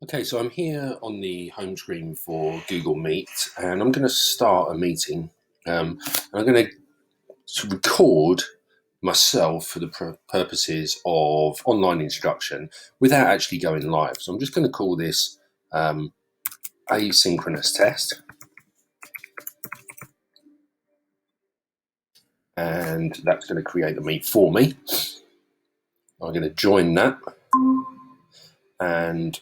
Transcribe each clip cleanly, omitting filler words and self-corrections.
Okay, so I'm here on the home screen for Google Meet, and I'm going to start a meeting. And I'm going to record myself for the purposes of online instruction without actually going live. So I'm just going to call this asynchronous test, and that's going to create a meet for me. I'm going to join that, and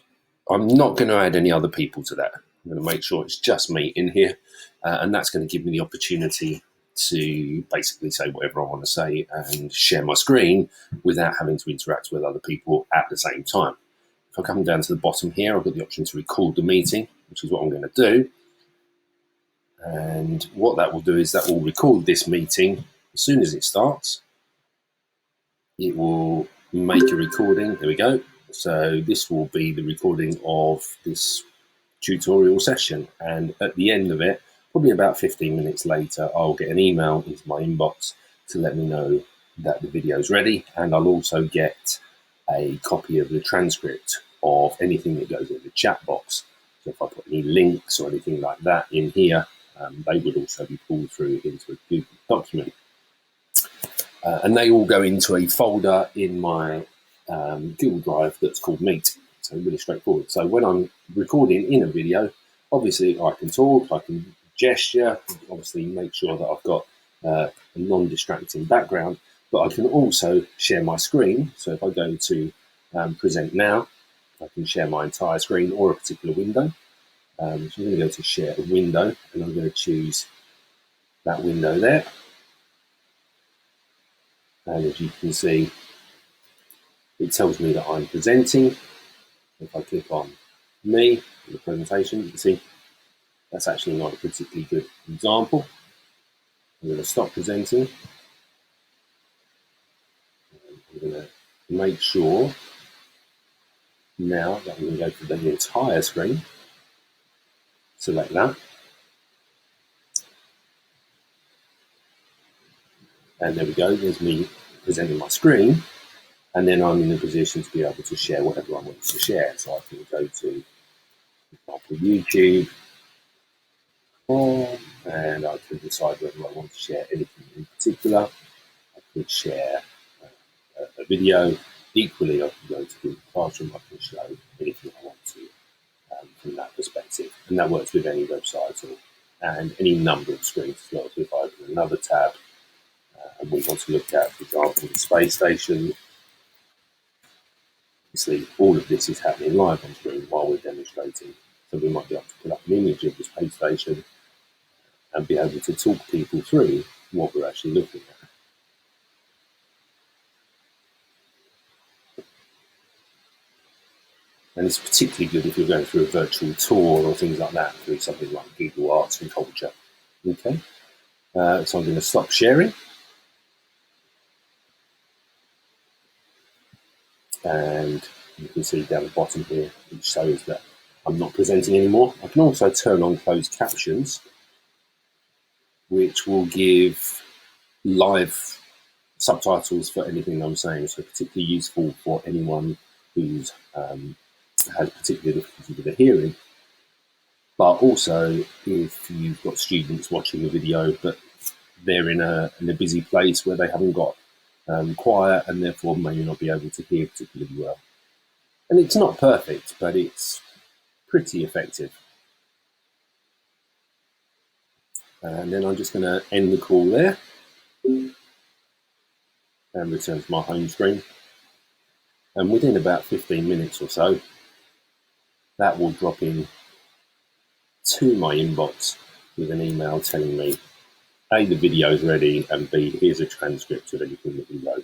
I'm not going to add any other people to that. I'm going to make sure it's just me in here, and that's going to give me the opportunity to basically say whatever I want to say and share my screen without having to interact with other people at the same time. If I come down to the bottom here, I've got the option to record the meeting, which is what I'm going to do. And what that will do is that will record this meeting. As soon as it starts, it will make a recording. There we go. So this will be the recording of this tutorial session, and at the end of it, probably about 15 minutes later, I'll get an email into my inbox to let me know that the video is ready, and I'll also get a copy of the transcript of anything that goes in the chat box. So if I put any links or anything like that in here, they would also be pulled through into a Google document. And they all go into a folder in my Google Drive that's called Meet. So really straightforward. So when I'm recording in a video, obviously I can talk, I can gesture, obviously make sure that I've got a non-distracting background, but I can also share my screen. So if I go to present now, I can share my entire screen or a particular window. So I'm going to go to share a window, and I'm going to choose that window there. And as you can see, it tells me that I'm presenting. If I click on me in the presentation, you can see that's actually not a particularly good example. I'm going to stop presenting. I'm going to make sure now that I'm going to go for the entire screen. Select that. And there we go, there's me presenting my screen. And then I'm in a position to be able to share whatever I want to share. So I can go to, for example, YouTube, and I can decide whether I want to share anything in particular. I could share a video. Equally, I can go to Google Classroom. I can show anything I want to from that perspective. And that works with any website and any number of screens as well. So if I open another tab and we want to look at, for example, the space station, obviously all of this is happening live on screen while we're demonstrating. So we might be able to put up an image of the space station and be able to talk people through what we're actually looking at. And it's particularly good if you're going through a virtual tour or things like that, through something like Google Arts and Culture. Okay, so I'm going to stop sharing. And you can see down the bottom here, which shows that I'm not presenting anymore. I can also turn on closed captions, which will give live subtitles for anything I'm saying. So particularly useful for anyone who's has particular difficulty with the hearing. But also if you've got students watching the video, but they're in a busy place where they haven't got quiet and therefore may not be able to hear particularly well. And it's not perfect, but it's pretty effective. And then I'm just going to end the call there and return to my home screen. And within about 15 minutes or so, that will drop in to my inbox with an email telling me A, the video is ready, and B, here's a transcript of anything that we wrote.